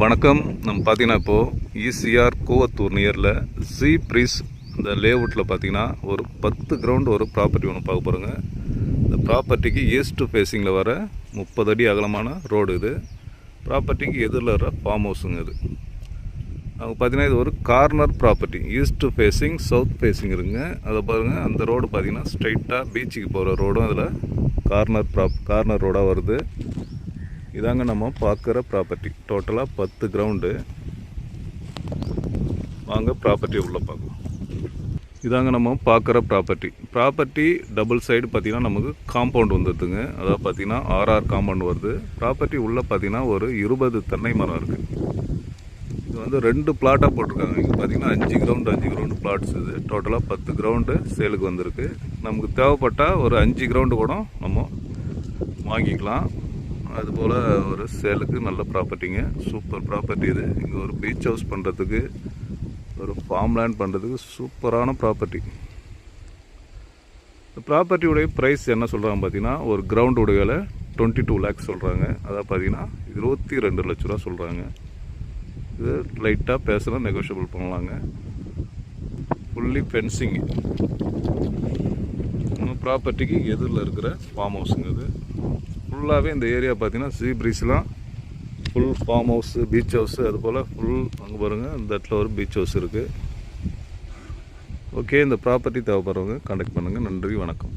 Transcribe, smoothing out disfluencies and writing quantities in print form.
வணக்கம். நம்ம பார்த்தீங்கன்னா இப்போது ஈசிஆர் கூவத்தூர் நியரில் சி ப்ரீஸ் இந்த லேஅவுட்டில் பார்த்தீங்கன்னா ஒரு 10 கிரவுண்ட் ஒரு ப்ராப்பர்ட்டி ஒன்று பார்க்க போகிறோங்க. இந்த ப்ராப்பர்ட்டிக்கு ஈஸ்ட் ஃபேஸிங்கில் வர 30 அடி அகலமான ரோடு இது. ப்ராப்பர்ட்டிக்கு எதிரில் வர ஃபார்ம் ஹவுஸுங்க இது. அவங்க பார்த்தீங்கன்னா இது ஒரு corner property, east facing south facing இருக்குங்க. அதை பாருங்கள், அந்த ரோடு பார்த்தீங்கன்னா ஸ்ட்ரைட்டாக பீச்சுக்கு போகிற ரோடும் அதில் கார்னர் ரோடாக வருது. இதாங்க நம்ம பார்க்குற ப்ராப்பர்ட்டி. டோட்டலாக 10 கிரவுண்டு. வாங்க ப்ராப்பர்ட்டி உள்ளே பார்க்கலாம். இதாங்க நம்ம பார்க்குற ப்ராப்பர்ட்டி டபுள் சைடு பார்த்திங்கன்னா நமக்கு காம்பவுண்ட் வந்துடுதுங்க. அதாவது பார்த்திங்கன்னா ஆர்ஆர் காம்பவுண்ட் வருது. ப்ராப்பர்ட்டி உள்ளே பார்த்திங்கன்னா ஒரு 20 தென்னை மரம் இருக்குது. இது வந்து 2 பிளாட்டாக போட்டிருக்காங்க. இங்கே பார்த்திங்கன்னா 5 கிரவுண்டு பிளாட்ஸ். இது டோட்டலாக 10 கிரவுண்டு சேலுக்கு வந்திருக்கு. நமக்கு தேவைப்பட்டால் ஒரு 5 கிரவுண்டு கூட நம்ம வாங்கிக்கலாம். அதுபோல் ஒரு சேலுக்கு நல்ல ப்ராப்பர்ட்டிங்க, சூப்பர் ப்ராப்பர்ட்டி இது. இங்கே ஒரு பீச் ஹவுஸ் பண்ணுறதுக்கு, ஒரு ஃபார்ம் லேண்ட் பண்ணுறதுக்கு சூப்பரான ப்ராப்பர்ட்டி. இந்த ப்ராப்பர்ட்டியுடைய ப்ரைஸ் என்ன சொல்கிறாங்க பார்த்தீங்கன்னா, ஒரு கிரவுண்டுடைய விலை 22 lakhs சொல்கிறாங்க. அதாவது பார்த்தீங்கன்னா 22 லட்ச ரூபா சொல்கிறாங்க. இது லைட்டாக பேசலாம், நெகோஷியபிள் பண்ணலாங்க. Fully fencing. ப்ராப்பர்ட்டிக்கு எதிரில் இருக்கிற ஃபார்ம் ஹவுஸுங்க இது. ஃபுல்லாகவே இந்த ஏரியா பார்த்தீங்கன்னா சி ப்ரீஸ்லாம் full farm house, beach house, அதுபோல் ஃபுல் அங்கே பாருங்கள் இந்த இடத்துல ஒரு பீச் ஹவுஸ் இருக்குது. ஓகே, இந்த ப்ராப்பர்ட்டி தேவைப்படுறவங்க கான்டாக்ட் பண்ணுங்கள். நன்றி, வணக்கம்.